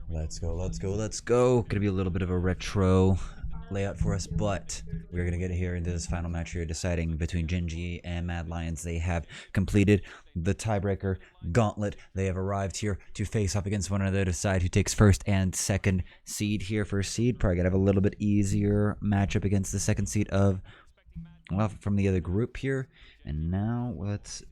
Let's go, let's go, let's go. Gonna be a little bit of a retro layout for us, but we're gonna get here into this final match here, deciding between Genji and Mad Lions. They have completed the tiebreaker gauntlet. They have arrived here to face off against one another to decide who takes first and second seed here. First seed probably gonna have a little bit easier matchup against the second seed of, well, from the other group here. And now let's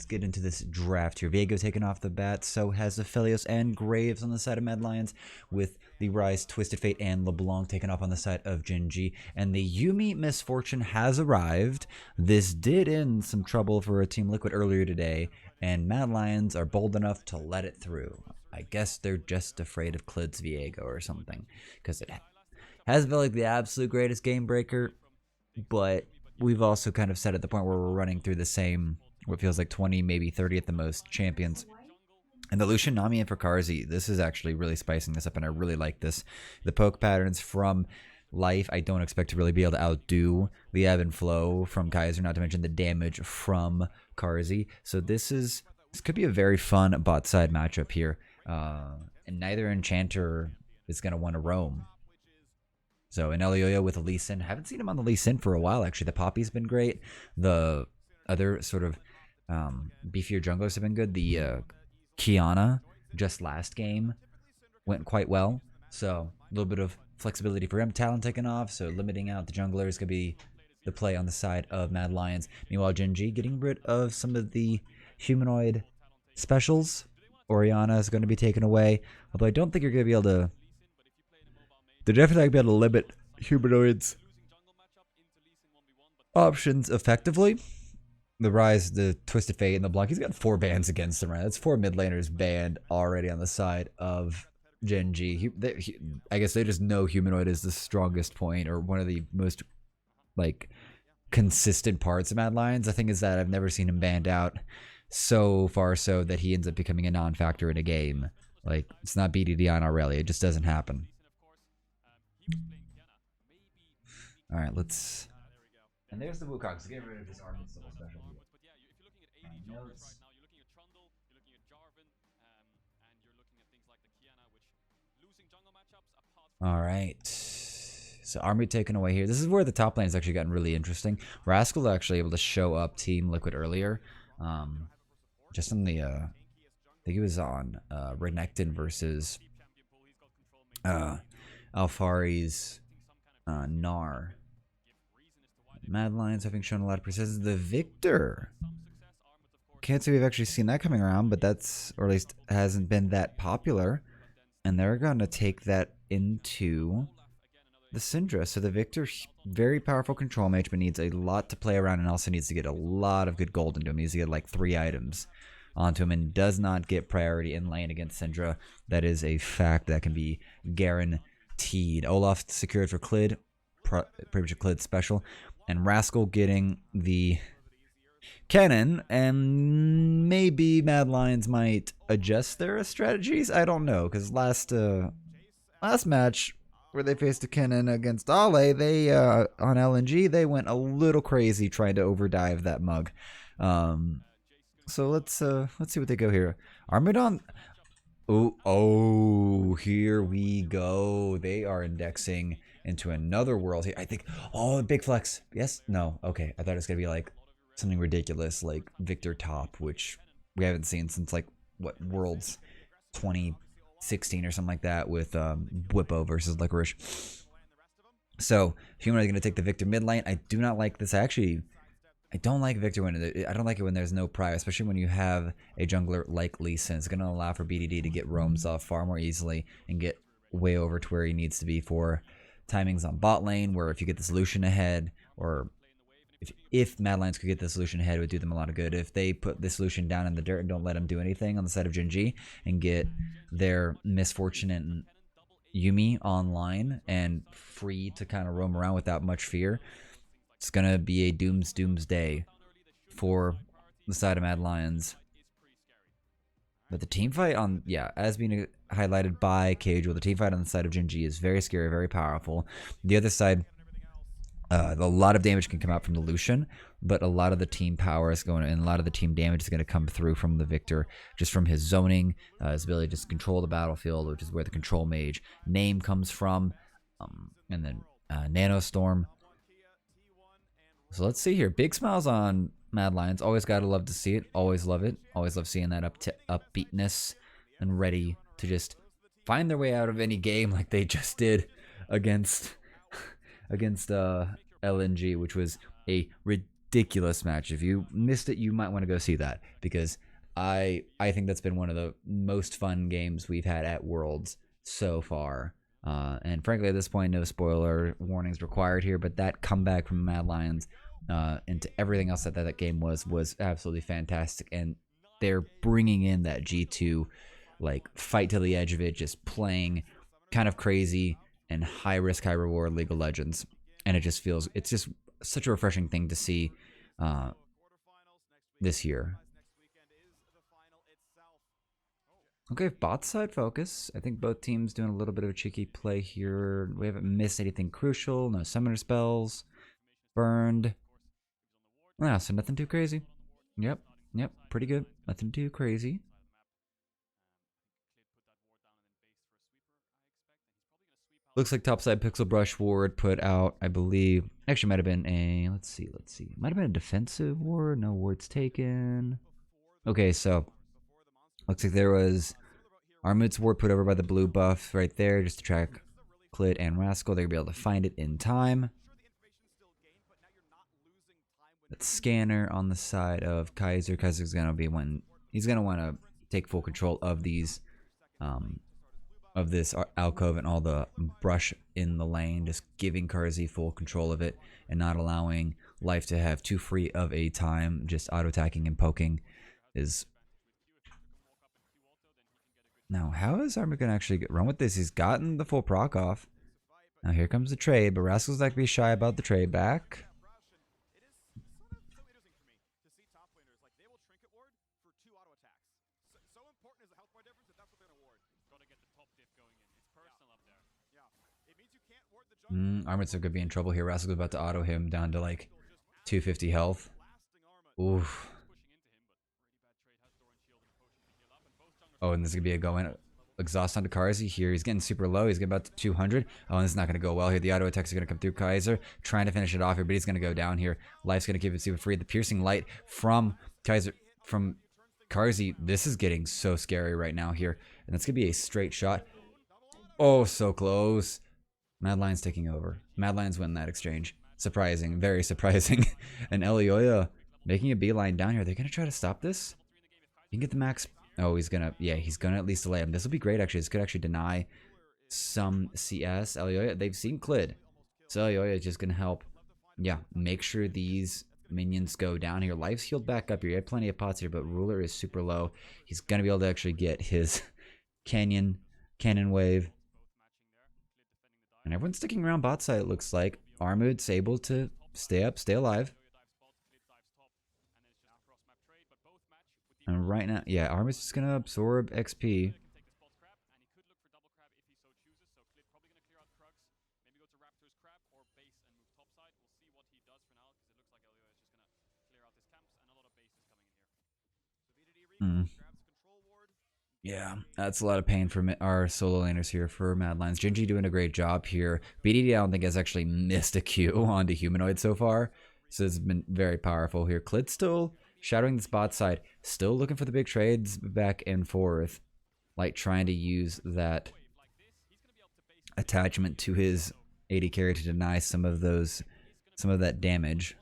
get into this draft here. Viego taken off the bat, so has Aphelios and Graves on the side of Mad Lions, with the Rise, Twisted Fate, and LeBlanc taken off on the side of Genji. And the Yumi Misfortune has arrived. This did end some trouble for Team Liquid earlier today, and Mad Lions are bold enough to let it through. I guess they're just afraid of Clid's Viego or something, because it hasn't felt like the absolute greatest game breaker, but we've also kind of set at the point where we're running through the same, what feels like 20, maybe 30 at the most, champions. And the Lucian, Nami, and Frakarzy, this is actually really spicing this up, and I really like this. The poke patterns from Life, I don't expect to really be able to outdo the ebb and flow from Kaiser, not to mention the damage from Karzi. So this could be a very fun bot side matchup here. And neither Enchanter is going to want to roam. So an Elioyo with a Lee Sin. Haven't seen him on the Lee Sin for a while, actually. The Poppy's been great. The other sort of beefier junglers have been good. The Kiana, just last game, went quite well. So a little bit of flexibility for him. Talon taken off, so limiting out the junglers could be the play on the side of Mad Lions. Meanwhile, Genji getting rid of some of the humanoid specials. Oriana is going to be taken away. Although I don't think you're going to be able to... They're definitely not going to be able to limit humanoids options effectively. The Rise, the Twisted Fate, and the Blanc. He's got 4 bans against him, right? That's 4 mid laners banned already on the side of Genji. I guess they just know humanoid is the strongest point, or one of the most, like, consistent parts of Mad Lions. The thing is that I've never seen him banned out so far so that he ends up becoming a non-factor in a game. Like, it's not BDD on Aurelia. It just doesn't happen. Alright, let's... And there's the Wukong, so get rid of his army symbol special. Notes. Alright. So Army taken away here. This is where the top lane has actually gotten really interesting. Rascal actually able to show up Team Liquid earlier. Just on the I think it was on Renekton versus Alfari's Gnar. Mad Lions having shown a lot of persistence. The Victor. Can't say we've actually seen that coming around, but that's, or at least hasn't been that popular. And they're going to take that into the Syndra. So the Victor, very powerful control mage, but needs a lot to play around and also needs to get a lot of good gold into him. He needs to get like 3 items onto him and does not get priority in lane against Syndra. That is a fact that can be guaranteed. Olaf secured for Clid, pretty much a Clid special. And Rascal getting the Cannon, and maybe Mad Lions might adjust their strategies. I don't know, because last match where they faced a Cannon against Ale, they on LNG they went a little crazy trying to overdive that mug. So let's see what they go here. Armadon. Oh, here we go. They are indexing into another world here. I think. Oh, big flex. Yes. No. Okay. I thought it was gonna be like something ridiculous like Victor Top, which we haven't seen since like what, Worlds 2016 or something like that, with Whippo versus Licorice. So Human are going to take the Victor mid lane. I do not like this. I don't like Victor when I don't like it when there's no prior, especially when you have a jungler like Lee Sin. It's going to allow for BDD to get roams off far more easily and get way over to where he needs to be for timings on bot lane, where if you get the solution ahead, or if Mad Lions could get the solution ahead, it would do them a lot of good. If they put the solution down in the dirt and don't let them do anything on the side of Genji and get their Misfortune and Yumi online and free to kind of roam around without much fear, it's going to be a doomsday for the side of Mad Lions. But the team fight on, yeah, as being highlighted by Cage, the team fight on the side of Genji is very scary, very powerful. The other side, A lot of damage can come out from the Lucian, but a lot of the team power is going, and a lot of the team damage is going to come through from the Victor, just from his zoning, his ability to just control the battlefield, which is where the control mage name comes from, and then Nano Storm. So let's see here. Big smiles on Mad Lions. Always gotta love to see it. Always love it. Always love seeing that upbeatness and ready to just find their way out of any game like they just did against against LNG, which was a ridiculous match. If you missed it, you might want to go see that because I think that's been one of the most fun games we've had at Worlds so far. And frankly, at this point, no spoiler warnings required here. But that comeback from Mad Lions into everything else that game was absolutely fantastic. And they're bringing in that G2 like fight to the edge of it, just playing kind of crazy and high risk, high reward League of Legends. And it's just such a refreshing thing to see this year. Okay, bot side focus. I think both teams doing a little bit of a cheeky play here. We haven't missed anything crucial. No summoner spells. Burned. Yeah, so nothing too crazy. Yep, pretty good. Nothing too crazy. Looks like topside pixel brush ward put out, I believe. Actually, might have been a, let's see. Might have been a defensive ward. No wards taken. Okay, so looks like there was Armut's ward put over by the blue buff right there just to track Clit and Rascal. They're going to be able to find it in time. That scanner on the side of Kaiser. Kaiser's going to be one. He's going to want to take full control of these, of this alcove and all the brush in the lane, just giving Karzi full control of it and not allowing life to have too free of a time. Just auto attacking and poking is. Now, how is Armut going to actually run with this? He's gotten the full proc off. Now, here comes the trade, but Rascal's not going to be shy about the trade back. Armut's going to be in trouble here. Rascal's about to auto him down to like 250 health. Oof. Oh, and this is going to be a go in. Exhaust onto Karzi here. He's getting super low. He's getting about to 200. Oh, and this is not going to go well here. The auto attacks are going to come through Kaiser. Trying to finish it off here, but he's going to go down here. Life's going to keep it super free. The piercing light from Kaiser, from Karzi. This is getting so scary right now here. And it's going to be a straight shot. Oh, so close. Mad Lions taking over. Mad Lions win that exchange. Surprising. Very surprising. And eo120 making a beeline down here. They're going to try to stop this. You can get the max. Oh, he's gonna at least delay him. This will be great, actually. This could actually deny some CS. eo120, they've seen Clid. So eo120 is just gonna help, make sure these minions go down here. Life's healed back up here. You have plenty of pots here, but Ruler is super low. He's gonna be able to actually get his cannon wave. And everyone's sticking around bot side, it looks like. Armut's able to stay up, stay alive. And right now, Armut's just going to absorb XP. Yeah, that's a lot of pain for our solo laners here for Mad Lions. Genji doing a great job here. BDD, I don't think has actually missed a Q onto Humanoid so far. So it's been very powerful here. Clid still shadowing the spot side. Still looking for the big trades back and forth. Like trying to use that attachment to his AD carry to deny some of that damage.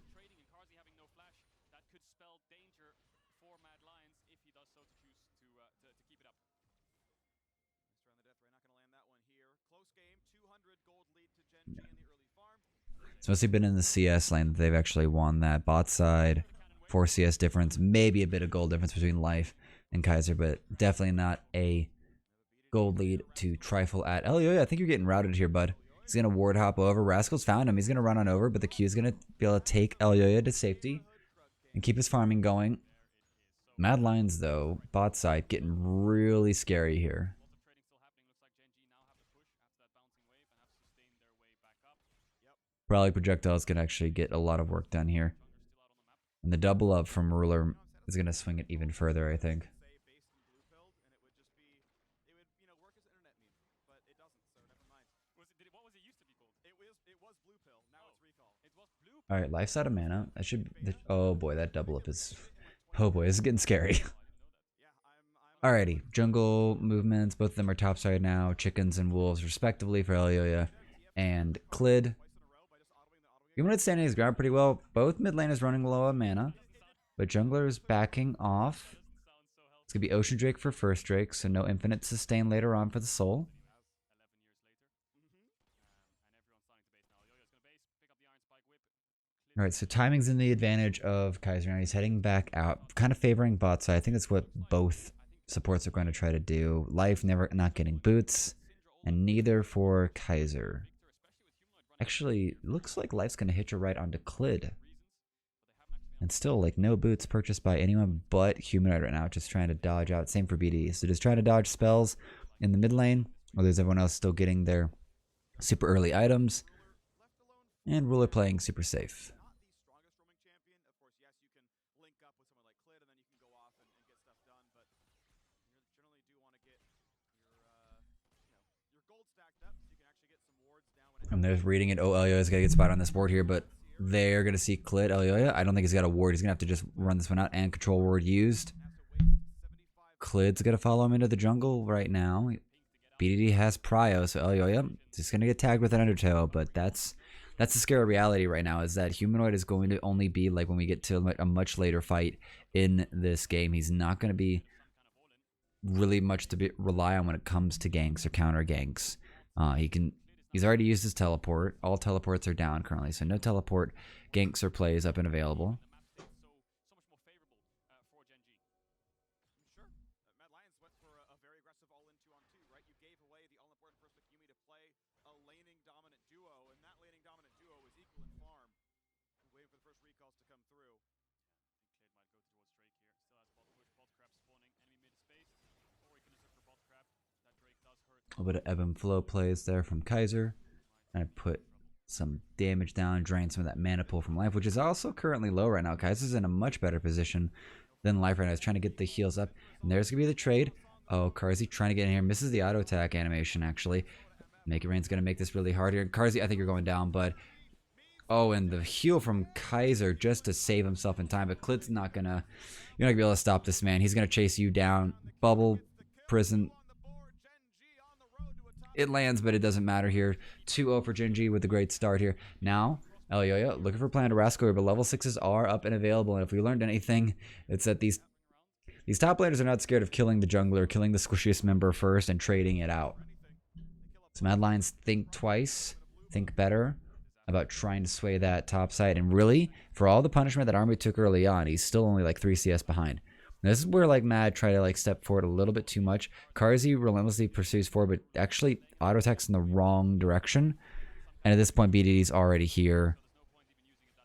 It's mostly been in the CS lane that they've actually won that. Bot side, 4 CS difference, maybe a bit of gold difference between Life and Kaiser, but definitely not a gold lead to trifle at. eo120, I think you're getting routed here, bud. He's going to ward hop over. Rascal's found him. He's going to run on over, but the Q is going to be able to take eo120 to safety and keep his farming going. Mad Lions, though, bot side, getting really scary here. Probably projectiles can actually get a lot of work done here. And the double up from Ruler is going to swing it even further, I think. Alright, life's out of mana. That should... Oh boy, that double up is... Oh boy, this is getting scary. Alrighty, jungle movements. Both of them are topside now. Chickens and wolves, respectively, for Elyoya and Clid. Humanoid standing his ground pretty well. Both mid laners running low on mana, but jungler is backing off. It's going to be Ocean Drake for first Drake, so no infinite sustain later on for the soul. All right, so timing's in the advantage of Kaiser now. He's heading back out, kind of favoring bot side. I think that's what both supports are going to try to do. Life not getting boots, and neither for Kaiser. Actually, looks like Life's going to hitch a right onto Clid. And still, like, no boots purchased by anyone but Humanoid right now, just trying to dodge out. Same for BD. So just trying to dodge spells in the mid lane, while there's everyone else still getting their super early items. And Ruler playing super safe. And there's reading it. Oh, Elyoya's got to get spot on this board here, but they're going to see Clid. Elyoya, I don't think he's got a ward. He's going to have to just run this one out and control ward used. Clid's going to follow him into the jungle right now. BDD has Prio, so Elyoya just going to get tagged with an Undertale, but that's the scary reality right now, is that Humanoid is going to only be like when we get to a much later fight in this game. He's not going to be really much to rely on when it comes to ganks or counter ganks. He's already used his teleport. All teleports are down currently, so no teleport ganks or plays up and available. A little bit of ebb and flow plays there from Kaiser. And I put some damage down, drain some of that mana pool from Life, which is also currently low right now. Kaiser's in a much better position than Life right now. He's trying to get the heals up. And there's going to be the trade. Oh, Karzi trying to get in here. Misses the auto attack animation, actually. Make It Rain's going to make this really hard here. Karzi, I think you're going down, but... Oh, and the heal from Kaiser just to save himself in time. But Clid's not going to... You're not going to be able to stop this man. He's going to chase you down. Bubble, prison... It lands, but it doesn't matter here. 2-0 for Genji with a great start here. Now, Elyoya looking for plan to Rascal here, but level 6s are up and available. And if we learned anything, it's that these top laners are not scared of killing the jungler, killing the squishiest member first, and trading it out. So Mad Lions think twice, think better about trying to sway that top side. And really, for all the punishment that Army took early on, he's still only like 3 CS behind. This is where like Mad try to like step forward a little bit too much. Karzi relentlessly pursues forward, but actually auto attacks in the wrong direction. And at this point, BDD's already here.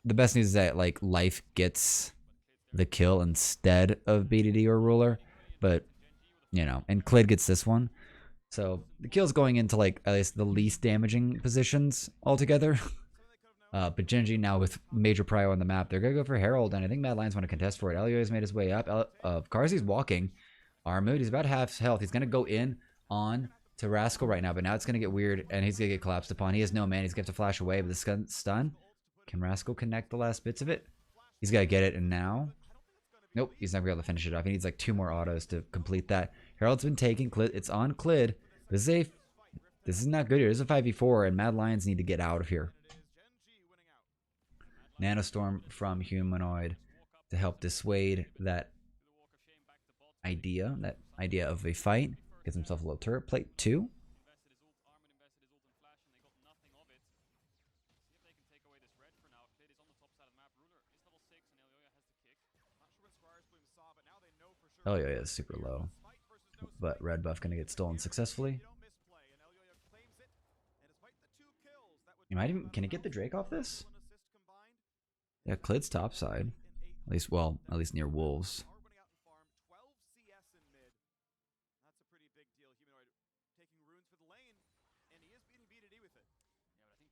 The best news is that like Life gets the kill instead of BDD or Ruler, but you know, and Clid gets this one. So the kill's going into like at least the least damaging positions altogether. But Genji now with major prio on the map, they're going to go for Herald, and I think Mad Lions want to contest for it. Elio's made his way up. Karzi's walking. Armut, he's about half health. He's going to go in on to Rascal right now, but now it's going to get weird, and he's going to get collapsed upon. He has no man. He's going to have to flash away, but the stun. Can Rascal connect the last bits of it? He's got to get it, and now... Nope, he's not going to be able to finish it off. He needs like 2 more autos to complete that. Herald's been taken. It's on Clid. This is not good here. This is a 5v4, and Mad Lions need to get out of here. Nanostorm from Humanoid to help dissuade that idea of a fight. Gets himself a little turret plate too. Oh yeah, it's super low. But red buff gonna get stolen successfully. You might even... Can it get the Drake off this? Yeah, Clid's top side. At least near Wolves.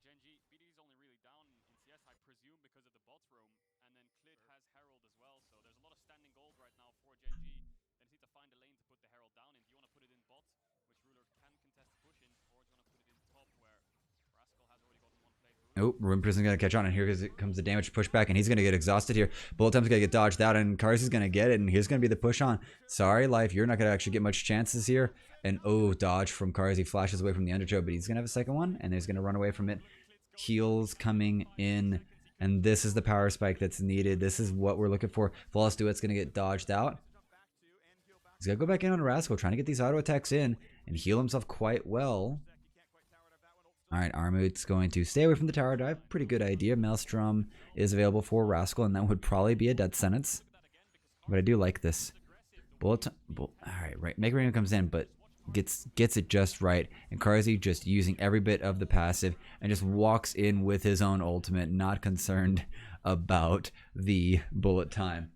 Genji, BD's only really down in CS, I presume, because of the bot roam, and then Clid has Herald as well, so there's a lot of standing gold right now for Genji. They just need to find a lane to put the Herald down in. Do you want to put it in bot, which Ruler can contest the push in, or do you want to put it in top, where Rascal has already gotten one plate? Oh, Ruin Prison's gonna catch on, and here comes the damage pushback, and he's gonna get exhausted here. Bullet Time's gonna get dodged out, and Karzi's gonna get it, and here's gonna be the push on. Sorry, Life, you're not gonna actually get much chances here. And oh, dodge from Karzi, flashes away from the Undertow, but he's gonna have a second one, and he's gonna run away from it. Heals coming in, and this is the power spike that's needed. This is what we're looking for. Flawless Duet's gonna get dodged out. He's gonna go back in on Rascal, trying to get these auto attacks in and heal himself quite well. Alright, Armut's going to stay away from the tower dive. Pretty good idea. Maelstrom is available for Rascal, and that would probably be a death sentence. But I do like this. Alright, right. Mega Rain comes in, but gets it just right. And Karzi just using every bit of the passive and just walks in with his own ultimate, not concerned about the bullet time.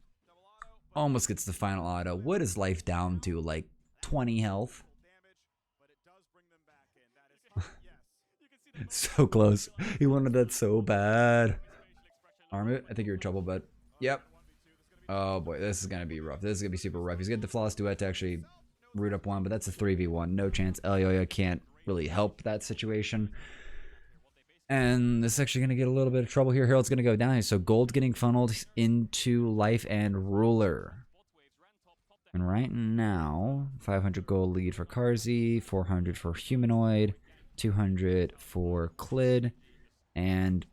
Almost gets the final auto. What is Life down to? Like 20 health? So close. He wanted that so bad. Armut, I think you're in trouble, bud. Yep. Oh boy, this is gonna be rough. This is gonna be super rough. He's got the Flawless Duet to actually root up one, but that's a 3v1. No chance. eo120 can't really help that situation. And this is actually gonna get a little bit of trouble here. Herald's gonna go down. So Gold's getting funneled into Life and Ruler. And right now, 500 gold lead for Karzi, 400 for Humanoid, 200 for Clid, and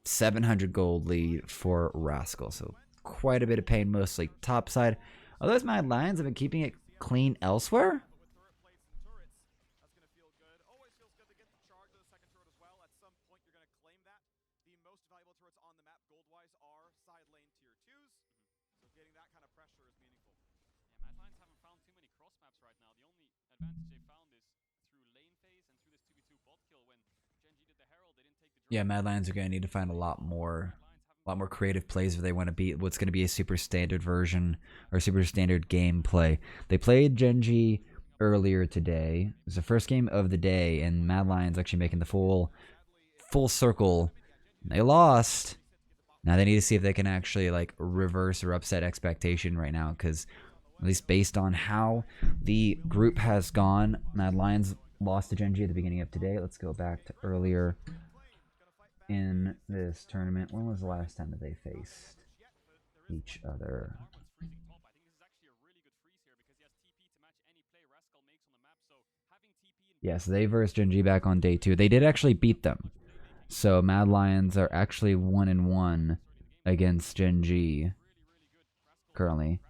700 gold lead for Rascal. So quite a bit of pain, mostly topside. Are those Mad Lions have been keeping it clean elsewhere? Mad Lions haven't found too many cross maps right now. The only advantage they found is through lane phase and through this 2v2 bot kill. When Genji did the Herald, they didn't take the drone. Yeah, Mad Lions are going to need to find a lot more creative plays if they want to beat what's going to be a super standard version or super standard gameplay. They played Genji earlier today. It was the first game of the day, and Mad Lions actually making the full circle. They lost. Now they need to see if they can actually like reverse or upset expectation right now, because at least based on how the group has gone, Mad Lions lost to Genji at the beginning of today. Let's go back to earlier in this tournament. When was the last time that they faced each other? Yes, they versed Genji back on day 2. They did actually beat them. So Mad Lions are actually 1-1 against Genji currently.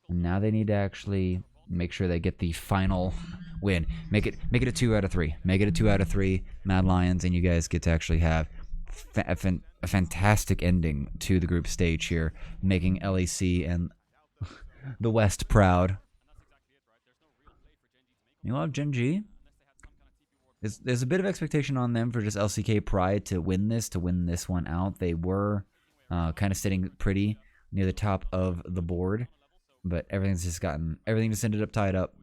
And now they need to actually make sure they get the final win. Make it a 2 out of 3. Make it a 2 out of 3, Mad Lions, and you guys get to actually have a fantastic ending to the group stage here, making LEC and the West proud. You know what, Genji? There's a bit of expectation on them for just LCK Pride to win this one out. They were kind of sitting pretty near the top of the board, but everything just ended up tied up.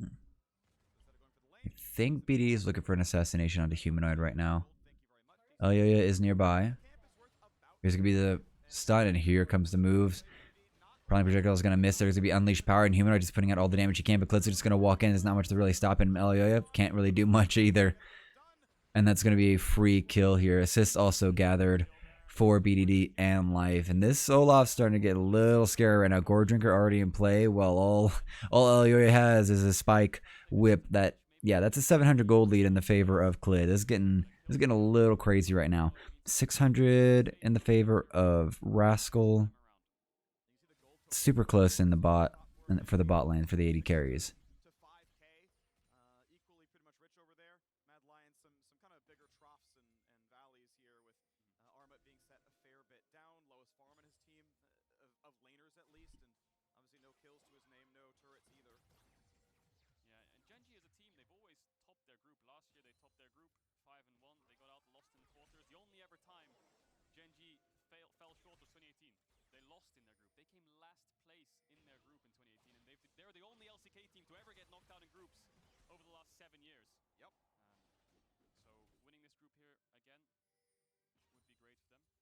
I think BD is looking for an assassination onto Humanoid right now. eo120 is nearby. Here's gonna be the stun, and here comes the moves. Probably projectile is going to miss. There's going to be Unleashed Power, and Humanoid just putting out all the damage he can, but Klitz is just going to walk in. There's not much to really stop him. eo120 can't really do much either. And that's going to be a free kill here. Assists also gathered for BDD and Life. And this Olaf's starting to get a little scary right now. Gore Drinker already in play, while all eo120 has is a Spike Whip. That's a 700 gold lead in the favor of Klid. This is getting a little crazy right now. 600 in the favor of Rascal. Super close in the bot for the bot lane for the 80 carries. Equally pretty much rich over there. Mad Lions some kind of bigger troughs and valleys here, with Armut being set a fair bit down. Lowest farm in his team of laners at least, and obviously no kills to his name, no turrets either. Yeah, and Genji as a team, they've always topped their group. Last year they topped their group 5-1. They got out lost in the quarters. The only ever time Genji fell short was 2018. They lost in their group. They came last place in their group in 2018, and they're the only LCK team to ever get knocked out in groups over the last 7 years. Yep. So here again would be great for them. Yeah.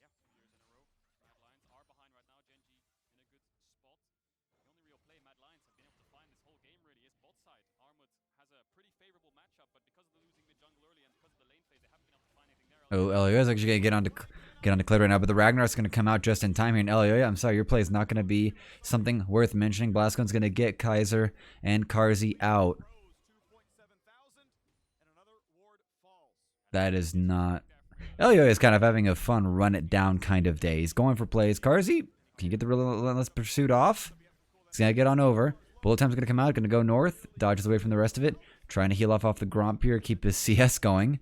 2 years in a row. Mad Lions are behind right now. Gen G in a good spot. The only real play Mad Lions have been able to find this whole game really is bot side. Armut has a pretty favorable matchup, but because of the losing mid jungle early and because of the lane phase, they haven't been able to find anything there. Oh, Elio is actually gonna get onto Clid right now, but the Ragnarok's gonna come out just in time here. And Elio, I'm sorry, your play is not gonna be something worth mentioning. Blascone's gonna get Kaiser and Carzzy out. That is not. Elio is kind of having a fun run it down kind of day. He's going for plays. Carzzy, can you get the relentless pursuit off? He's gonna get on over. Bullet time's gonna come out, gonna go north, dodges away from the rest of it, trying to heal off the Gromp here, keep his CS going.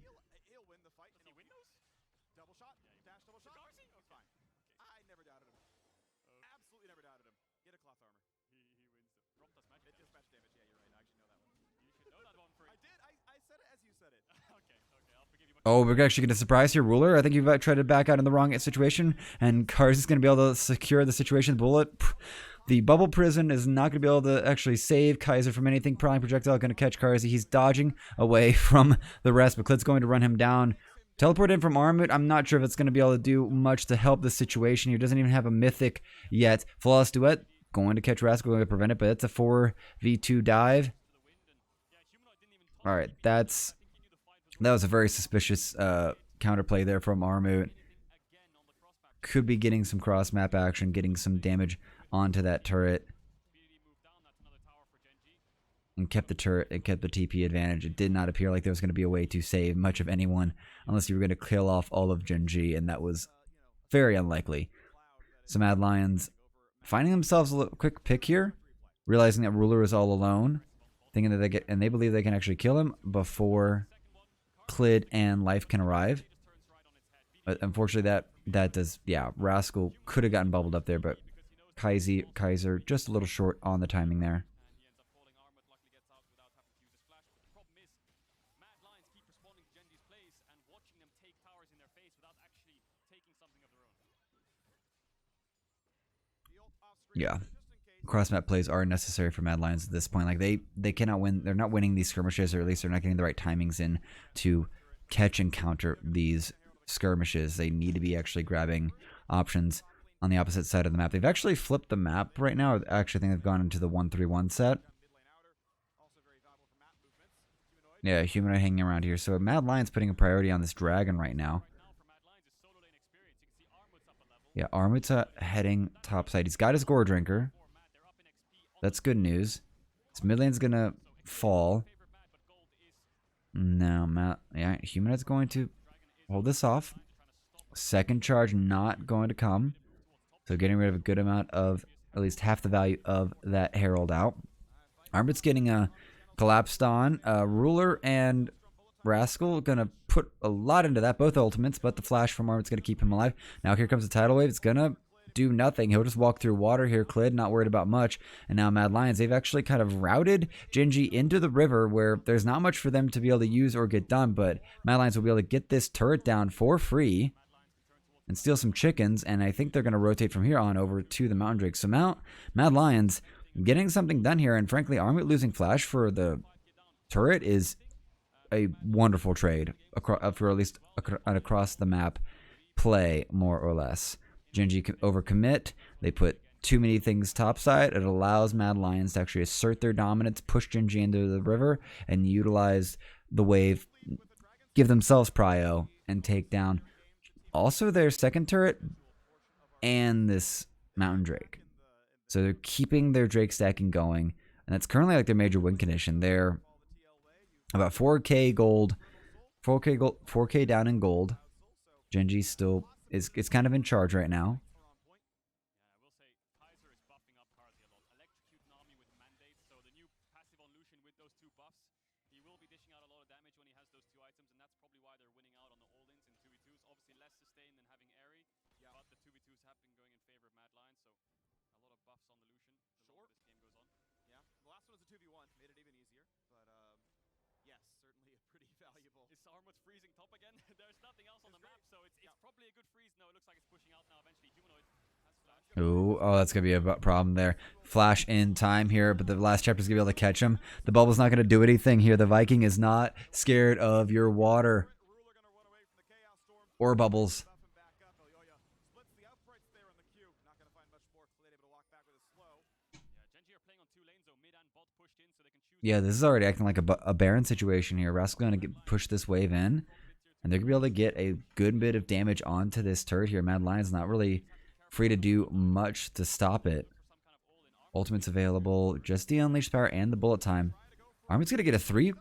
Oh, we're actually going to surprise here, Ruler. I think you've tried to back out in the wrong situation, and Carzzy's going to be able to secure the situation. Bullet, the bubble prison is not going to be able to actually save Kaiser from anything. Prowling projectile going to catch Carzzy. He's dodging away from the rest, but Clid's going to run him down. Teleport in from Armut. I'm not sure if it's going to be able to do much to help the situation. He doesn't even have a mythic yet. Flawless Duet going to catch Rascal, going to prevent it, but it's a 4v2 dive. All right, that was a very suspicious counterplay there from Armut. Could be getting some cross map action, getting some damage onto that turret. And kept the turret, it kept the TP advantage. It did not appear like there was going to be a way to save much of anyone unless you were going to kill off all of Gen G, and that was very unlikely. So Mad Lions finding themselves a little quick pick here, realizing that Ruler is all alone, thinking that they believe they can actually kill him before Clid and Life can arrive. But unfortunately that does, yeah, Rascal could have gotten bubbled up there, but Kaiser just a little short on the timing there. Yeah. Cross map plays are necessary for Mad Lions at this point. Like they cannot win. They're not winning these skirmishes, or at least they're not getting the right timings in to catch and counter these skirmishes. They need to be actually grabbing options on the opposite side of the map. They've actually flipped the map right now. I actually think they've gone into the 1-3-1 set. Yeah, Humanoid hanging around here. So Mad Lions putting a priority on this dragon right now. Yeah, Armut's heading topside. He's got his Gore Drinker. That's good news. His mid lane's gonna fall. Now, yeah, Humanoid's going to hold this off. Second charge not going to come. So getting rid of a good amount of, at least half the value of that Herald out. Armut's getting collapsed on. Ruler and Rascal gonna put a lot into that, both ultimates, but the flash from Armut's gonna keep him alive. Now here comes the tidal wave. It's gonna do nothing. He'll just walk through water here. Clid not worried about much. And now Mad Lions, they've actually kind of routed Gen G into the river where there's not much for them to be able to use or get done, but Mad Lions will be able to get this turret down for free and steal some chickens, and I think they're going to rotate from here on over to the Mountain Drake. So Mad Lions getting something done here, and frankly, Armut losing flash for the turret is a wonderful trade, for at least an across the map play, more or less. Gen G overcommit. They put too many things topside. It allows Mad Lions to actually assert their dominance, push Gen G into the river, and utilize the wave, give themselves prio, and take down also their second turret and this Mountain Drake. So they're keeping their Drake stacking going, and that's currently like their major win condition. They're about 4K gold, 4K down in gold. Gen G still is kind of in charge right now. Freezing top again. There's nothing else on the map, so it's probably a good freeze. No, it looks like it's pushing out now. Eventually, Humanoid has flash. Ooh, oh, that's gonna be a problem there. Flash in time here, but the last chapter's gonna be able to catch him. The bubble's not gonna do anything here. The Viking is not scared of your water. Or bubbles. Buff him back up. Elyoya splits the uprights there on the Q. Not going to find much more. Klid able to walk back with a slow. Yeah, Genji are playing on 2 lanes though, mid and bot pushed in, so they can choose. Yeah, this is already acting like a Baron situation here. Rascal going to push this wave in, and they're going to be able to get a good bit of damage onto this turret here. Mad Lion's not really free to do much to stop it. Ultimate's available, just the unleashed power and the bullet time. Armin's going to get a three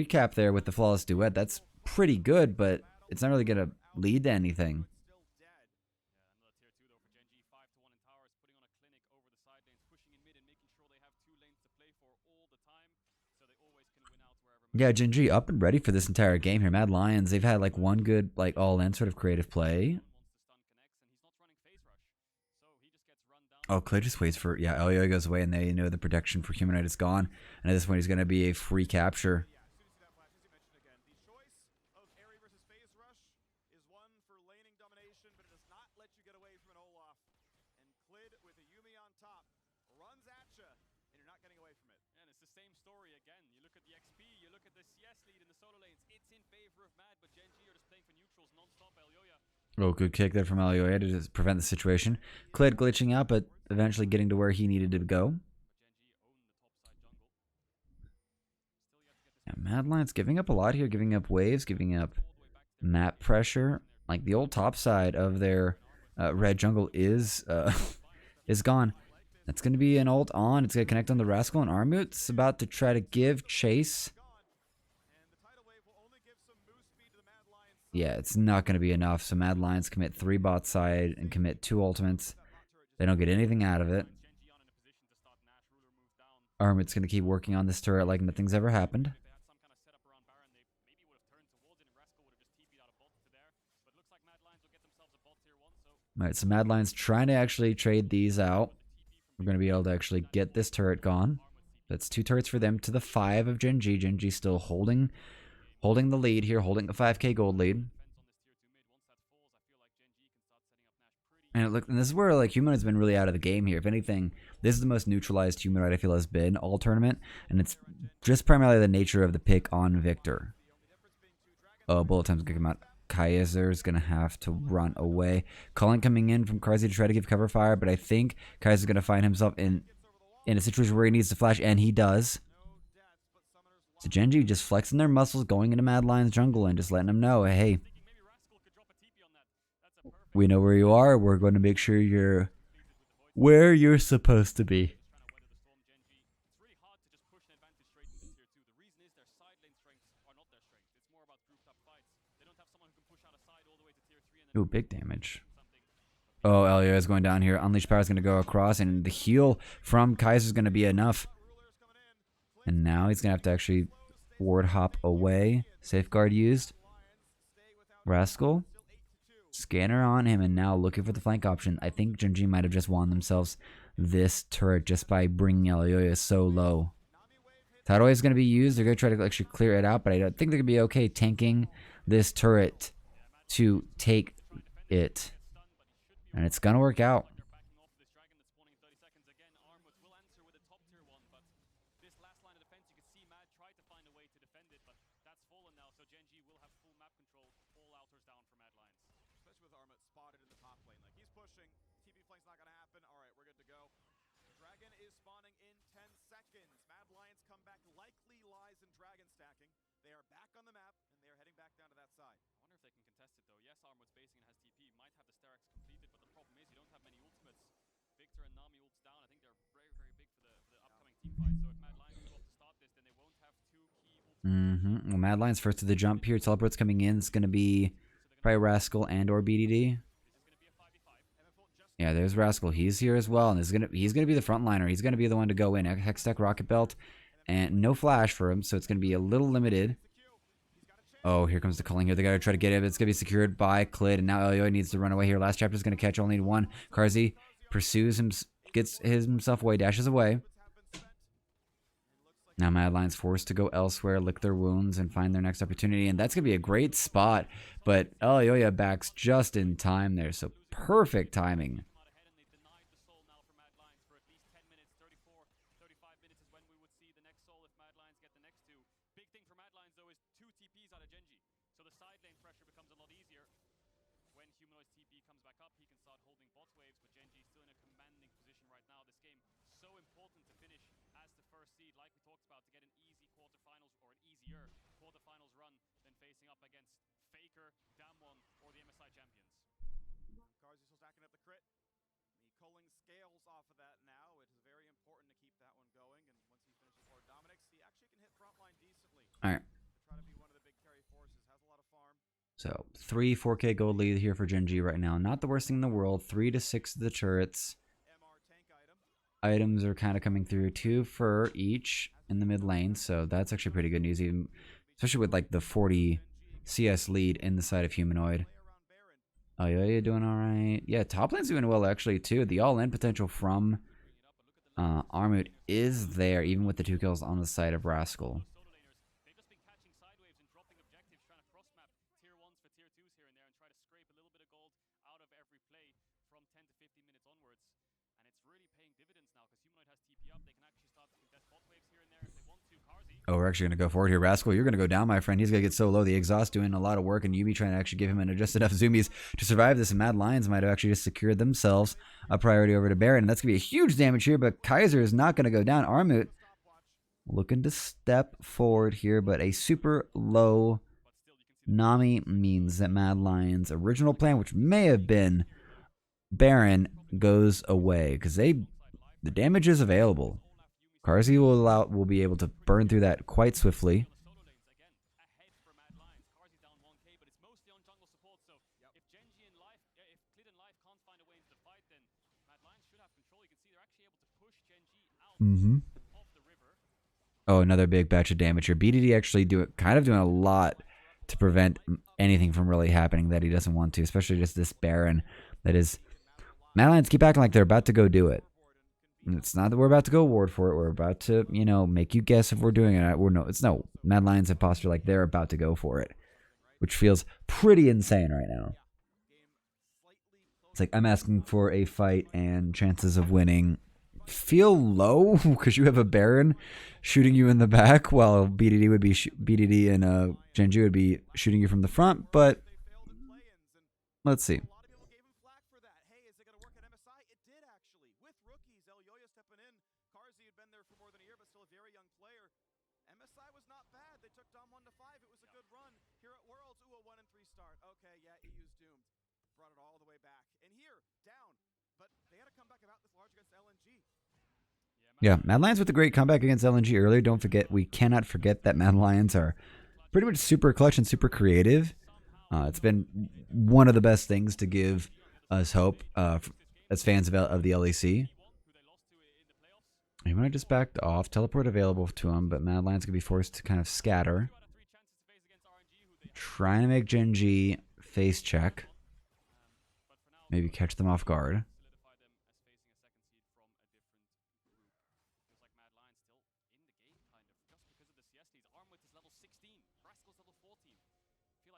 cap there with the flawless duet. That's pretty good, but it's not really going to lead to anything. Still dead. Yeah, another tier 2 though for Genji. 5 to 1 in towers, putting on a clinic over the side lanes, pushing in mid and making sure they have 2 lanes to play for all the time, so they always can win out wherever. Yeah, Genji up and ready for this entire game here. Mad Lions, they've had like one good like all-in sort of creative play. Oh, Clay just waits for, yeah, Elio goes away and they know the protection for Humanoid is gone. And at this point, he's going to be a free capture. Yeah, as soon as you see that flash, as you mentioned again, the choice of Airy versus Phase Rush is one for laning domination, but it does not let you get away from an Olaf. And Klid with a Yumi on top runs at you, and you're not getting away from it. And it's the same story again. You look at the XP, you look at the CS lead in the solo lanes. It's in favor of Mad, but Genji are just playing for neutrals non-stop. Elyoya. Oh, good kick there from Elio to just prevent the situation. Klid glitching out, but eventually getting to where he needed to go. Yeah, Mad Lions giving up a lot here, giving up waves, giving up map pressure. Like the old top side of their red jungle is gone. That's going to be an ult on. It's going to connect on the Rascal, and Armut's about to try to give chase. Yeah, it's not going to be enough. So Mad Lions commit 3 bot side and commit 2 ultimates. They don't get anything out of it. Armit's going to keep working on this turret like nothing's ever happened. Alright, so Mad Lions trying to actually trade these out. We're going to be able to actually get this turret gone. That's 2 turrets for them to the 5 of Genji. Genji still holding the lead here, holding the 5k gold lead. And look, and this is where like Humanoid's been really out of the game here. If anything, this is the most neutralized Humanoid I feel has been all tournament, and it's just primarily the nature of the pick on Victor. Oh, bullet time's gonna come out. Kaiser's gonna have to run away. Cullen coming in from Karzi to try to give cover fire, but I think Kaiser's gonna find himself in a situation where he needs to flash, and he does. So Genji just flexing their muscles, going into Mad Lion's jungle and just letting them know, hey, we know where you are. We're going to make sure you're where you're supposed to be. Ooh, big damage. Oh, Elio is going down here. Unleashed Power is going to go across, and the heal from Kaiser is going to be enough. And now he's going to have to actually ward hop away. Safeguard used. Rascal. Scanner on him, and now looking for the flank option. I think Genji might have just won themselves this turret just by bringing Elioya so low. Tidal Wave is going to be used. They're going to try to actually clear it out, but I don't think they're going to be okay tanking this turret to take it. And it's going to work out. Well, Mad Lion's first to the jump here. Teleport's coming in. It's going to be probably Rascal and or BDD. Yeah, there's Rascal. He's here as well, and he's gonna be the frontliner. He's gonna be the one to go in. Hextech Rocket Belt, and no flash for him, so it's gonna be a little limited. Oh, here comes the culling here. They gotta try to get it. It's gonna be secured by Klid, and now Elio needs to run away here. Last chapter's gonna catch only 1. Karzi pursues him, gets himself away, dashes away. Now Mad Lion's forced to go elsewhere, lick their wounds, and find their next opportunity. And that's going to be a great spot. But Elioya backs just in time there. So perfect timing. when Humanoid's TP comes back up, he can start holding bot waves, but Gen G is still in a commanding position right now. This game so important to finish as the first seed, like we talked about, to get an easy quarterfinals or an easier quarterfinals run than facing up against Faker, Damwon, or the MSI champions. Carsey still stacking up the crit. The culling scales off of that now. It is very important to keep that one going, and once he finishes Lord Dominic's, he actually can hit frontline decently. All right. To try to be one of the big carry forces. Has a lot of farm. So 3 4K gold lead here for Gen G right now. Not the worst thing in the world. 3 to 6 of the turrets. MR tank item. Items are kind of coming through. 2 for each in the mid lane. So that's actually pretty good news, even especially with like the 40 CS lead in the side of Humanoid. Oh yeah, you're doing all right. Yeah, top lane's doing well actually too. The all-in potential from Armut is there, even with the 2 kills on the side of Rascal. They've just been catching sidewaves and dropping objectives, trying to cross-map tier 1s for tier 2s here and there and try to scrape a little bit of gold out of every play from 10 to 15 minutes onwards. And it's really paying dividends now because Humanoid has TP up. They can actually start to contest bot waves here and there if they want to. Carsey. Oh, we're actually going to go forward here. Rascal, you're going to go down, my friend. He's going to get so low. The exhaust doing a lot of work, and Yubi trying to actually give him just enough zoomies to survive this. And Mad Lions might have actually just secured themselves a priority over to Baron. And that's going to be a huge damage here, but Kaiser is not going to go down. Armut looking to step forward here, but a super low Nami means that Mad Lions' original plan, which may have been Baron, goes away because the damage is available. Carsey will be able to burn through that quite swiftly. Oh, another big batch of damage here. BDD actually kind of doing a lot to prevent anything from really happening that he doesn't want to, especially just this Baron that is... Mad Lions keep acting like they're about to go do it. And it's not that we're about to go ward for it. We're about to, you know, make you guess if we're doing it. No. Mad Lions have posture like they're about to go for it, which feels pretty insane right now. It's like I'm asking for a fight and chances of winning feel low because you have a Baron shooting you in the back while BDD would be BDD and Gen G would be shooting you from the front. But let's see. MSI was not bad. They took Dom 1 to 5. It was a good run. Here at Worlds, ooh, a 1 and 3 start. Okay, yeah, EU's doomed. Brought it all the way back. And here, down. But they had to come back about this large against LNG. Yeah, Mad Lions with a great comeback against LNG earlier. Don't forget, we cannot forget that Mad Lions are pretty much super clutch and super creative. It's been one of the best things to give us hope as fans of the LEC. He might have just backed off. Teleport available to him, but Mad Lions could be forced to kind of scatter. Trying to make Gen G face check. Maybe catch them off guard.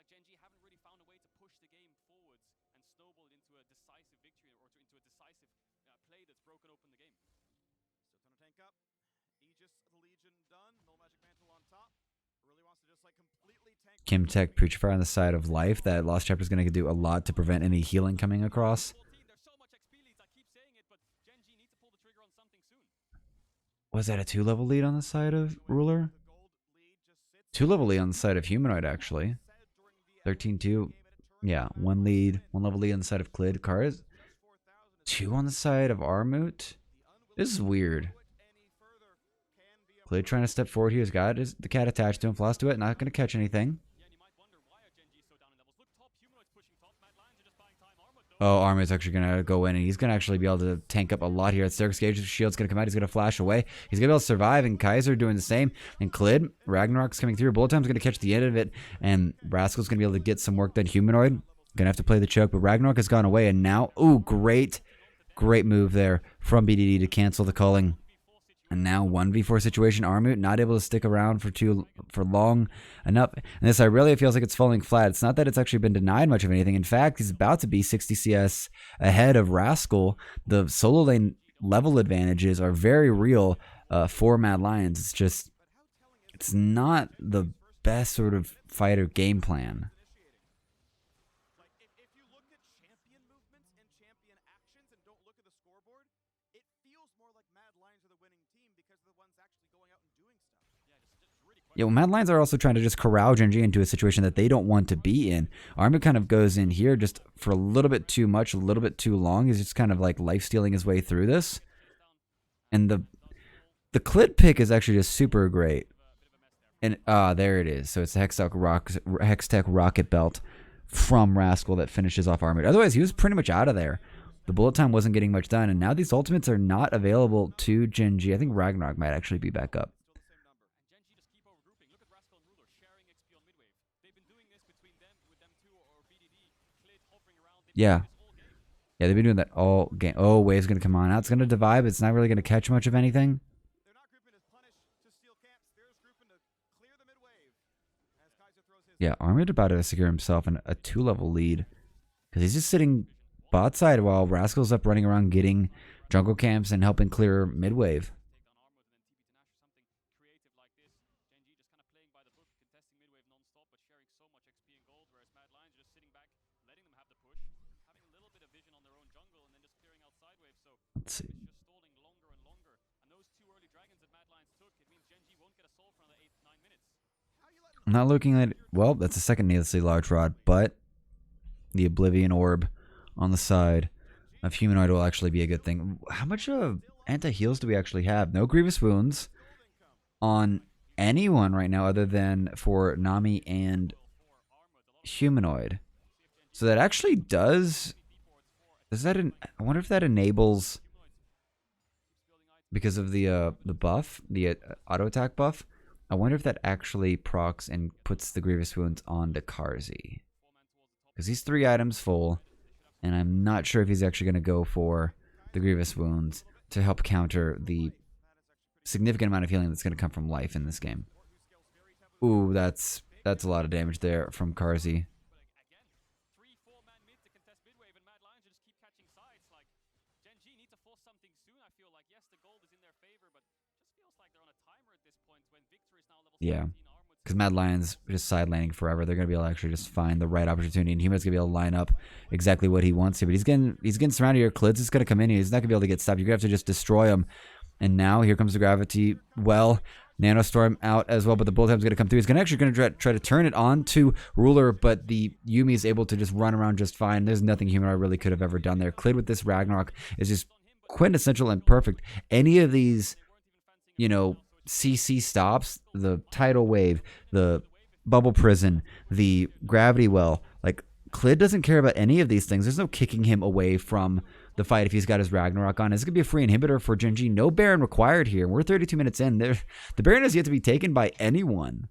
Gen G haven't really found a way to push the game forwards and snowball it into a decisive victory or into a decisive play that's broken open the game. Still trying to tank up. Aegis of the Legion done. No magic mantle on top. Really wants to just like completely tank. Kim Tech Preacher on the side of life. That Lost Chapter is going to do a lot to prevent any healing coming across. There's so much XP leads, I keep saying it, but Gen G needs to pull the trigger on something soon. Was that a 2-level lead on the side of Ruler? 2-level lead on the side of Humanoid, actually. 13-2. Yeah, 1 level lead on the side of Clid. Cars. 2 on the side of Armut. This is weird. Clid trying to step forward here. He's got the cat attached to him. Floss to it. Not going to catch anything. Oh, Armut's actually going to go in, and he's going to actually be able to tank up a lot here. Circus Gauge's shield's going to come out. He's going to flash away. He's going to be able to survive, and Kaiser doing the same. And Clid, Ragnarok's coming through. Bullet Time's going to catch the end of it, and Rascal's going to be able to get some work done. Humanoid, going to have to play the choke, but Ragnarok has gone away, and now, ooh, great move there from BDD to cancel the culling. And now 1v4 situation. Armut not able to stick around for long enough. And this I really feels like it's falling flat. It's not that it's actually been denied much of anything. In fact, he's about to be 60 CS ahead of Rascal. The solo lane level advantages are very real for Mad Lions. It's just, it's not the best sort of fighter game plan. Yeah, well, Mad Lions are also trying to just corral Genji into a situation that they don't want to be in. Armut kind of goes in here just for a little bit too much, a little bit too long. He's just kind of like life stealing his way through this. And the clit pick is actually just super great. And there it is. So it's the Hextech Rocket Belt from Rascal that finishes off Armut. Otherwise, he was pretty much out of there. The bullet time wasn't getting much done, and now these ultimates are not available to Genji. I think Ragnarok might actually be back up. Yeah. Yeah, they've been doing that all game. Oh, Wave's going to come on out. It's going to divide, but it's not really going to catch much of anything. They're not grouping as punish to steal camps. They're just grouping to clear the mid wave. As Kaiser throws his. Yeah, Armut about to secure himself in a 2-level lead. Because he's just sitting bot side while Rascal's up running around getting jungle camps and helping clear mid wave. Let's see. I'm not looking at. Well, that's a second needlessly large rod, but the Oblivion Orb on the side of Humanoid will actually be a good thing. How much of anti-heals do we actually have? No Grievous Wounds on anyone right now other than for Nami and Humanoid. So that actually does that? I wonder if that enables, because of the buff, the auto attack buff. I wonder if that actually procs and puts the Grievous Wounds onto Karzi. Because he's 3 items full, and I'm not sure if he's actually going to go for the Grievous Wounds to help counter the significant amount of healing that's going to come from life in this game. Ooh, that's a lot of damage there from Karzi. Yeah, because Mad Lions just side laning forever. They're gonna be able to actually just find the right opportunity, and Human's gonna be able to line up exactly what he wants to. But he's getting surrounded here. Clids is gonna come in. He's not gonna be able to get stopped. You're gonna have to just destroy him. And now here comes the gravity. Well, Nanostorm out as well, but the bullet time's gonna come through. He's gonna try to turn it on to Ruler, but the Yuumi is able to just run around just fine. There's nothing Humanoid really could have ever done there. Clid with this Ragnarok is just quintessential and perfect. Any of these, CC stops, the tidal wave, the bubble prison, the gravity well, like Clid doesn't care about any of these things. There's no kicking him away from the fight if he's got his Ragnarok on. It's going to be a free inhibitor for Genji. No Baron required here. We're 32 minutes in. The Baron has yet to be taken by anyone.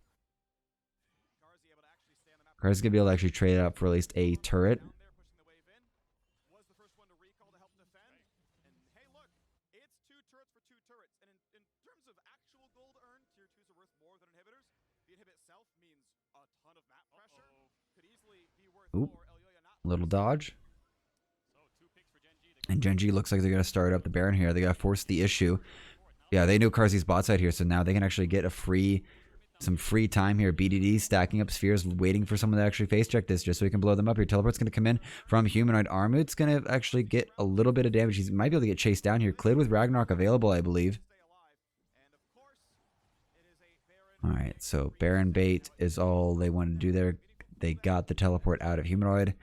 Karzi's going to be able to actually trade it up for at least a turret. Oop. Little dodge. And Genji looks like they're going to start up the Baron here. They got to force the issue. Yeah, they knew Karzi's bot side here, so now they can actually get some free time here. BDD stacking up spheres, waiting for someone to actually face check this just so he can blow them up here. Teleport's going to come in from Humanoid. Armut's going to actually get a little bit of damage. He might be able to get chased down here. Clid with Ragnarok available, I believe. Alright, so Baron bait is all they want to do there. They got the teleport out of Humanoid,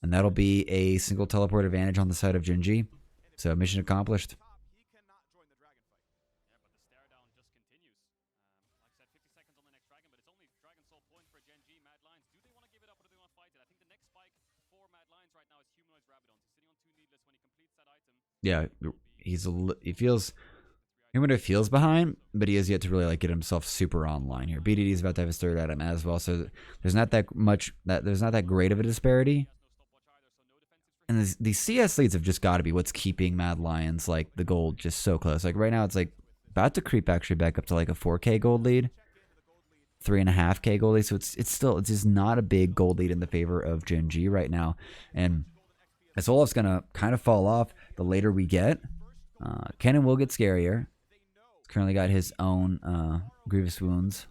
and that'll be a single teleport advantage on the side of Genji. So mission accomplished. Yeah, he feels. Humanoid feels behind, but he has yet to really get himself super online here. BDD is about to have his 3rd item as well, so there's not that great of a disparity. And these CS leads have just got to be what's keeping Mad Lions the gold just so close. Right now it's about to creep actually back up to a 4K gold lead, 3.5K gold lead. So it's just not a big gold lead in the favor of Genji right now. And as Olaf's gonna kind of fall off the later we get. Kennen will get scarier. Currently got his own Grievous Wounds.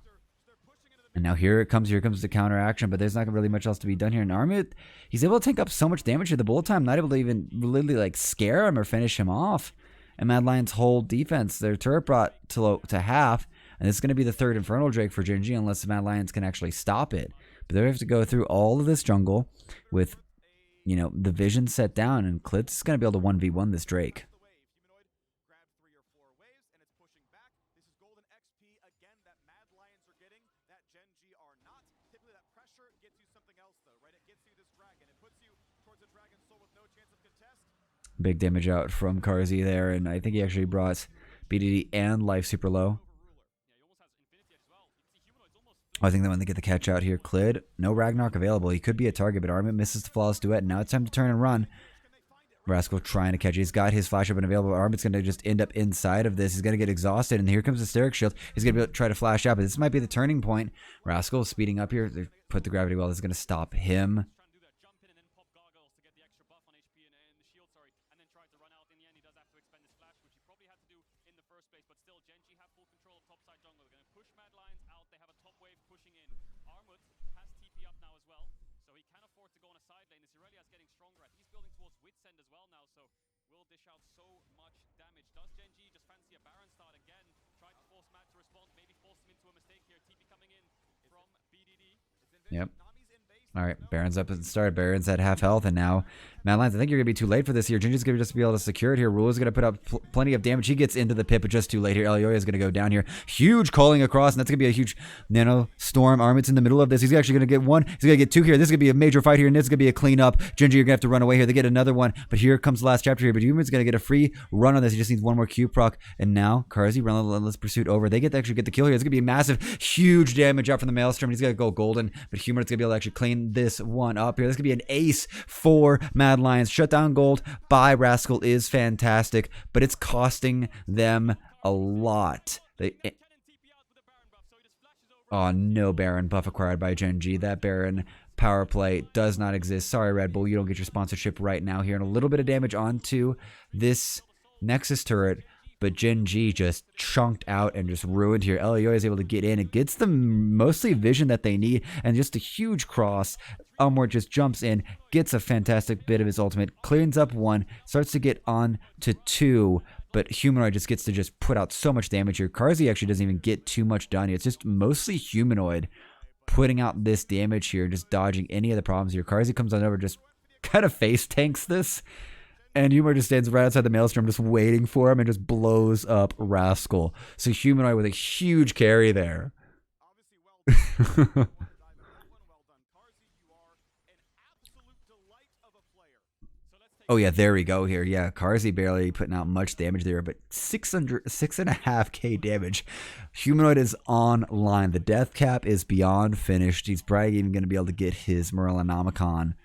And now here comes the counter action, but there's not really much else to be done here. And Armut, he's able to tank up so much damage here. The bullet time not able to even really scare him or finish him off. and Mad Lions' whole defense, their turret brought to half, and this is going to be the third Infernal Drake for Gen G unless the Mad Lions can actually stop it. But they have to go through all of this jungle with, you know, the vision set down, and Klitz is going to be able to 1v1 this Drake. Big damage out from Karzi there, and I think he actually brought BDD and life super low. I think that when they get the catch out here, Klid, no Ragnarok available. He could be a target, but Armit misses the flawless duet. Now it's time to turn and run. Rascal trying to catch it. He's got his flash up and available. Armit's going to just end up inside of this. He's going to get exhausted, and here comes the Hysteric Shield. He's going to try to flash out, but this might be the turning point. Rascal speeding up here. They put the gravity well. This is going to stop him. Yep. All right, Baron's up at the start. Baron's at half health, and now Mad Lions, I think you're going to be too late for this here. Ginger's going to just be able to secure it here. Rule is going to put up plenty of damage. He gets into the pit, but just too late here. Elioya is going to go down here. Huge calling across, and that's going to be a huge nano storm. Armit's in the middle of this. He's actually going to get one. He's going to get two here. This is going to be a major fight here, and this is going to be a cleanup. Ginger, you're going to have to run away here. They get another one, but here comes the last chapter here. But Human's going to get a free run on this. He just needs one more Q proc, and now Karzi, Relentless Pursuit over. They get to actually get the kill here. It's going to be massive, huge damage out from the Maelstrom. He's going to go golden, but Humanoid's going to be able to actually clean this one up here. This could be an ace for Mad Lions. Shutdown gold by Rascal is fantastic, but it's costing them a lot. Oh, no Baron buff acquired by Gen G. That Baron power play does not exist. Sorry, Red Bull, you don't get your sponsorship right now here. And a little bit of damage onto this Nexus turret, but Gen G just chunked out and just ruined here. Elioya is able to get in. It gets them mostly vision that they need, and just a huge cross. Umward just jumps in, gets a fantastic bit of his ultimate, cleans up one, starts to get on to two, but Humanoid just gets to just put out so much damage here. Karzi actually doesn't even get too much done here. It's just mostly Humanoid putting out this damage here, just dodging any of the problems here. Karzi comes on over, just kind of face tanks this, and Humanoid just stands right outside the Maelstrom just waiting for him and just blows up Rascal. So Humanoid with a huge carry there. Oh yeah, there we go here. Yeah, Karzi barely putting out much damage there, but 6.5k damage. Humanoid is online. The death cap is beyond finished. He's probably even going to be able to get his Morellonomicon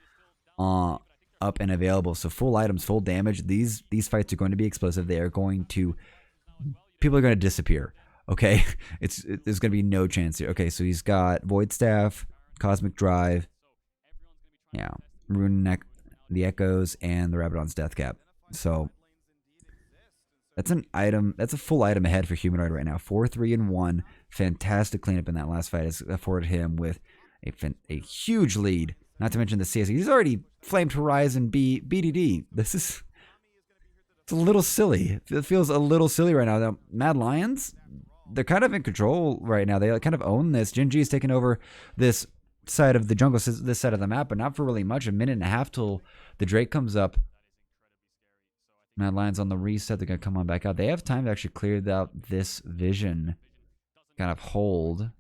up and available. So full items, full damage. These fights are going to be explosive. They are going to, people are going to disappear. Okay, there's going to be no chance here. Okay, so he's got Void Staff, Cosmic Drive, yeah, Rune Neck, the Echoes, and the Rabadon's Death Cap. So that's an item. That's a full item ahead for Humanoid right now. 4, 3, and 1. Fantastic cleanup in that last fight has afforded him with a huge lead. Not to mention the CS. He's already flamed Horizon BDD. This is, it's a little silly. It feels a little silly right now. Now Mad Lions, they're kind of in control right now. They kind of own this. Gen G is taking over this side of the jungle, this side of the map, but not for really much. A minute and a half till the Drake comes up. Mad Lions on the reset. They're going to come on back out. They have time to actually clear out this vision. Kind of hold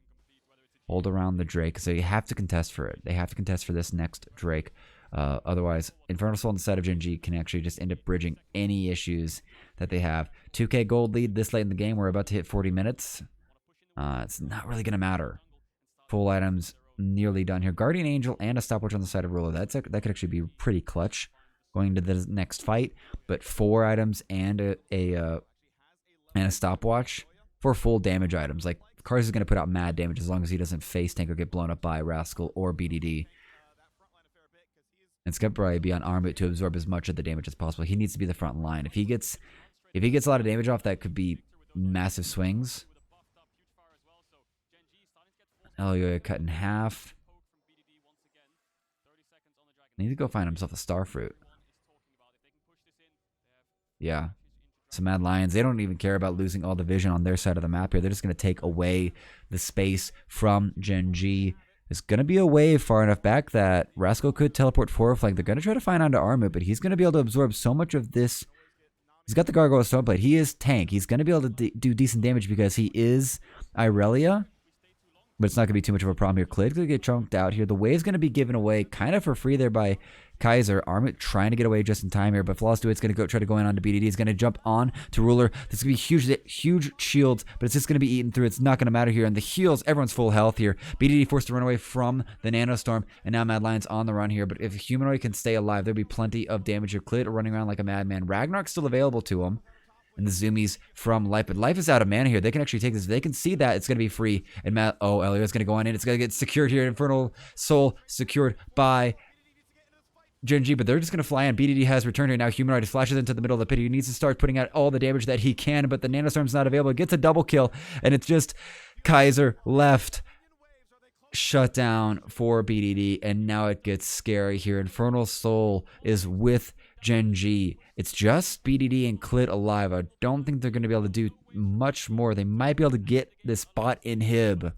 around the Drake. So you have to contest for it. They have to contest for this next Drake. Otherwise, Infernal Soul on the side of Gen G can actually just end up bridging any issues that they have. 2k gold lead this late in the game. We're about to hit 40 minutes. It's not really going to matter. Full items nearly done here. Guardian Angel and a stopwatch on the side of Ruler. That could actually be pretty clutch going to the next fight. But 4 items and a stopwatch for full damage items. Like, Karzi is going to put out mad damage as long as he doesn't face tank or get blown up by Rascal or BDD. And it's going to probably be on Armbit to absorb as much of the damage as possible. He needs to be the front line. If he gets a lot of damage off, that could be massive swings. Elioya cut in half. Need to go find himself a Starfruit. Yeah. So Mad Lions, they don't even care about losing all the vision on their side of the map here. They're just going to take away the space from Gen G. It's going to be a wave far enough back that Rascal could teleport forward flank. They're going to try to find onto Armut, but he's going to be able to absorb so much of this. He's got the Gargoyle Stoneblade. He is tank. He's going to be able to do decent damage because he is Irelia. But it's not going to be too much of a problem here. Klid's going to get chunked out here. The wave's going to be given away kind of for free there by Kaiser. Armut trying to get away just in time here, but Flawless Duet's going to go try to go in on to BDD. He's going to jump on to Ruler. This is going to be huge shields, but it's just going to be eaten through. It's not going to matter here. And the heals, everyone's full health here. BDD forced to run away from the Nanostorm, and now Mad Lion's on the run here. But if Humanoid can stay alive, there'll be plenty of damage here. Klid running around like a madman. Ragnarok's still available to him. And the zoomies from Life. But Life is out of mana here. They can actually take this. They can see that it's going to be free. And Matt, Elio's going to go on in. It's going to get secured here. Infernal Soul secured by Gen G. But they're just going to fly in. BDD has returned here. Now Humanoid flashes into the middle of the pit. He needs to start putting out all the damage that he can. But the Nanostorm's not available. It gets a double kill. And it's just Kaiser left. Shut down for BDD. And now it gets scary here. Infernal Soul is with Gen G. It's just BDD and Klid alive. I don't think they're going to be able to do much more. They might be able to get this bot inhib.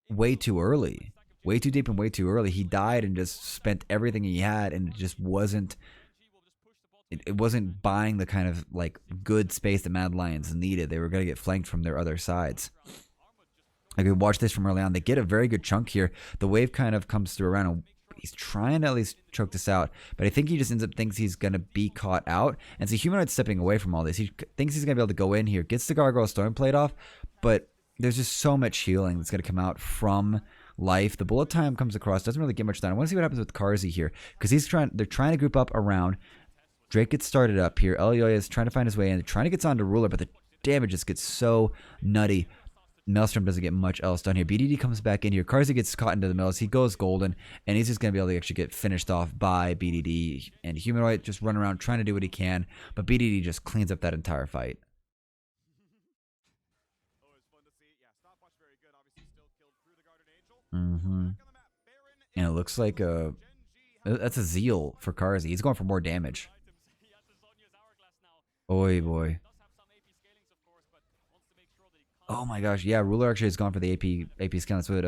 Way too early. Way too deep and way too early. He died and just spent everything he had, and it just wasn't... It wasn't buying the kind of like good space that Mad Lions needed. They were going to get flanked from their other sides. I could watch this from early on. They get a very good chunk here. The wave kind of comes through around, and he's trying to at least choke this out. But I think he just ends up thinks he's going to be caught out. And so Humanoid's stepping away from all this. He thinks he's going to be able to go in here. Gets the Gargoyle Stoneblade off. But there's just so much healing that's going to come out from Life. The bullet time comes across. Doesn't really get much done. I want to see what happens with Karzi here. Because they're trying to group up around. Drake gets started up here. Elioya is trying to find his way in. They're trying to get on to Ruler. But the damage just gets so nutty. Maelstrom doesn't get much else done here. BDD comes back in here. Karzi gets caught into the middle. He goes golden, and he's just going to be able to actually get finished off by BDD. And Humanoid just run around trying to do what he can, but BDD just cleans up that entire fight. And it looks like that's a Zeal for Karzi. He's going for more damage. Oy boy. Oh my gosh, yeah, Ruler actually has gone for the AP scan. That's what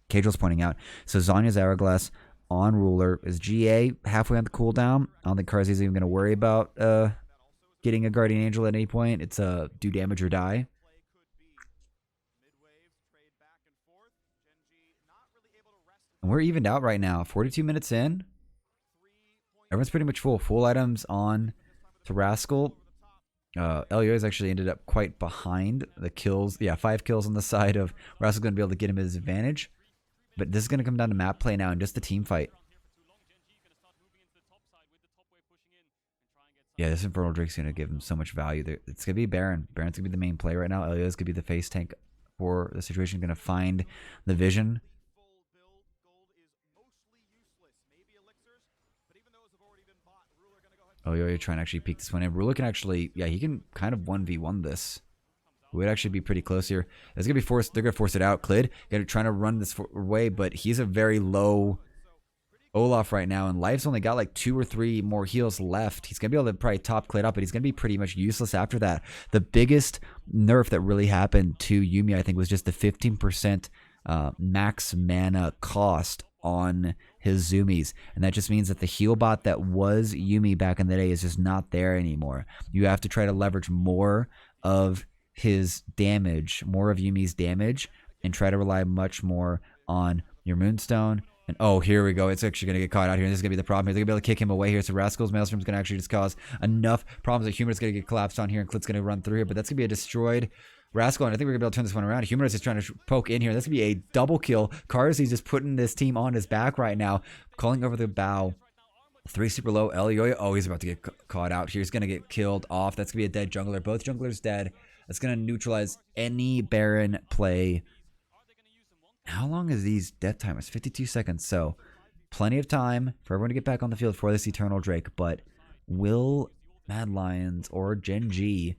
Cagel's pointing out. So Zhonya's Hourglass on Ruler is GA halfway on the cooldown. I don't think Karzi's even going to worry about getting a Guardian Angel at any point. It's do damage or die. And we're evened out right now. 42 minutes in. Everyone's pretty much full. Full items on to Rascal. Elio's actually ended up quite behind the kills. Yeah, 5 kills on the side of Rascal's going to be able to get him his advantage. But this is going to come down to map play now and just the team fight. Yeah, this Infernal Drake's going to give him so much value. It's going to be Baron. Baron's going to be the main play right now. Elio's going to be the face tank for the situation. Going to find the vision. Oh, you're trying to actually peek this one in. Ruler can actually, yeah, he can kind of 1v1 this. It would actually be pretty close here. It's gonna be forced. They're gonna force it out. Klid trying to run this way, but he's a very low Olaf right now, and Life's only got like 2 or 3 more heals left. He's gonna be able to probably top Klid up, but he's gonna be pretty much useless after that. The biggest nerf that really happened to Yuumi, I think, was just the 15% max mana cost on his zoomies, and that just means that the heal bot that was Yuumi back in the day is just not there anymore. You have to try to leverage more of his damage, more of Yumi's damage, and try to rely much more on your Moonstone. And oh, here we go. It's actually going to get caught out here. This is going to be the problem here. They're going to be able to kick him away here. So Rascal's Maelstrom's going to actually just cause enough problems that Humanoid's going to get collapsed on here, and Klid's going to run through here, but that's going to be a destroyed Rascal, and I think we're going to be able to turn this one around. Humanoid's just trying to poke in here. That's going to be a double kill. Karzi's just putting this team on his back right now, calling over the bow. 3 super low. Elioya, oh, he's about to get caught out here. He's going to get killed off. That's going to be a dead jungler. Both junglers dead. That's going to neutralize any Baron play. How long is these death timers? 52 seconds. So plenty of time for everyone to get back on the field for this Eternal Drake. But will Mad Lions or Gen G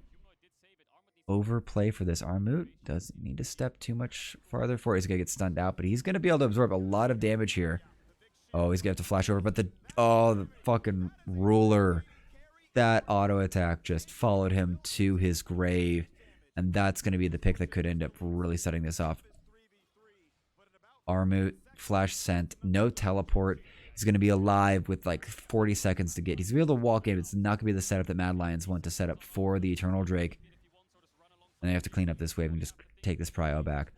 overplay for this? Armut doesn't need to step too much farther forward. He's going to get stunned out, but he's going to be able to absorb a lot of damage here. Oh, he's gonna have to flash over, but the fucking ruler. That auto attack just followed him to his grave, and that's gonna be the pick that could end up really setting this off. Armut, flash sent, no teleport. He's going to be alive with like 40 seconds to get. He's going to be able to walk in. It's not going to be the setup that Mad Lions want to set up for the Eternal Drake. And they have to clean up this wave and just take this prio back.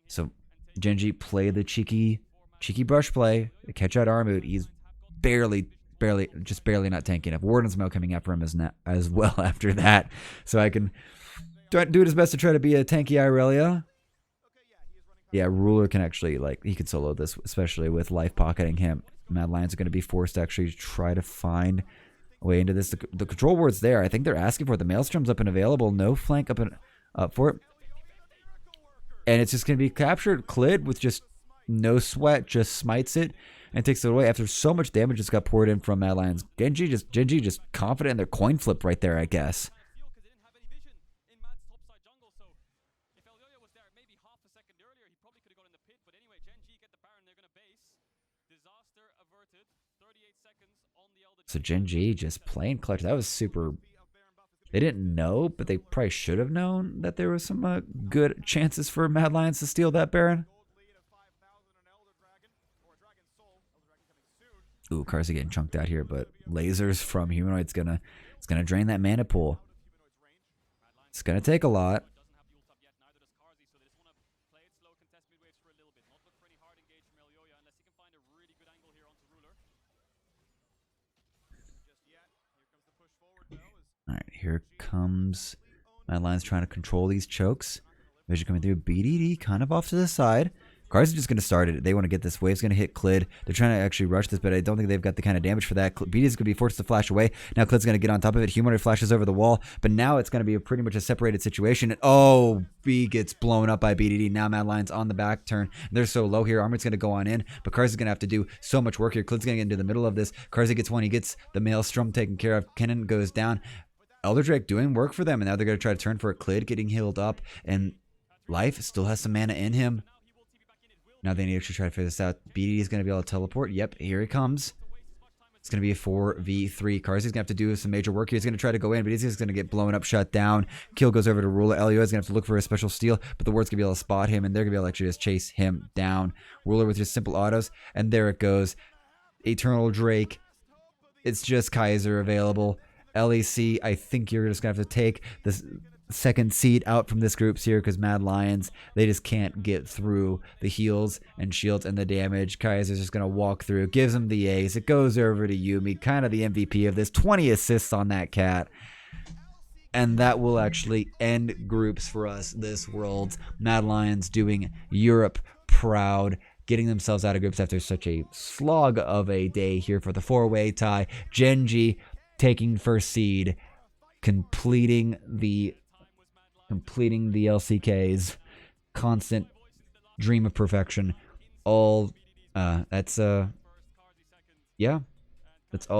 So Genji play the cheeky brush play. Catch out Armut. He's barely not tanking enough. Warden's Mail coming after him as well after that. So I can do his best to try to be a tanky Irelia. Yeah, Ruler can actually, like, he could solo this, especially with life pocketing him. Mad Lions are going to be forced to actually try to find a way into this. The control ward's there. I think they're asking for it. The Maelstrom's up and available. No flank up for it. And it's just going to be captured. Clid with just no sweat just smites it and takes it away after so much damage just got poured in from Mad Lions. Genji just confident in their coin flip right there, I guess. So Genji just playing clutch. That was super. They didn't know, but they probably should have known that there was some good chances for Mad Lions to steal that Baron. Ooh, Karza getting chunked out here, but lasers from Humanoid's gonna drain that mana pool. It's gonna take a lot. Alright, here comes Mad Lions trying to control these chokes. Vision coming through. BDD kind of off to the side. Cars are just going to start it. They want to get this. Wave's going to hit Clid. They're trying to actually rush this, but I don't think they've got the kind of damage for that. BD is going to be forced to flash away. Now Clid's going to get on top of it. Humanoid flashes over the wall, but now it's going to be pretty much a separated situation. And oh, B gets blown up by BDD. Now Mad Lions on the back turn. They're so low here. Armor's going to go on in, but Cars is going to have to do so much work here. Clid's going to get into the middle of this. Cars gets one. He gets the Maelstrom taken care of. Kennen goes down. Elder Drake doing work for them, and now they're going to try to turn for it. Clid getting healed up, and Life still has some mana in him. Now they need to actually try to figure this out. BD is going to be able to teleport. Yep, here he comes. It's going to be a 4v3. Karzi's going to have to do some major work here. He's going to try to go in, but he's just going to get blown up, shut down. Kill goes over to Ruler. Elio is going to have to look for a special steal, but the Ward's going to be able to spot him, and they're going to be able to actually just chase him down. Ruler with just simple autos, and there it goes. Eternal Drake. It's just Kaiser available. LEC, I think you're just going to have to take this second seed out from this group here because Mad Lions, they just can't get through the heals and shields and the damage. Kaiser's just going to walk through, gives him the ace. It goes over to Yuumi, kind of the MVP of this. 20 assists on that cat. And that will actually end groups for us this Worlds. Mad Lions doing Europe proud, getting themselves out of groups after such a slog of a day here for the four-way tie. Genji taking first seed, completing the LCK's constant dream of perfection. All that's all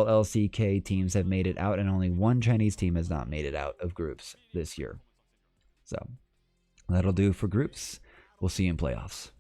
LCK teams have made it out, and only one Chinese team has not made it out of groups this year. So that'll do for groups. We'll see you in playoffs.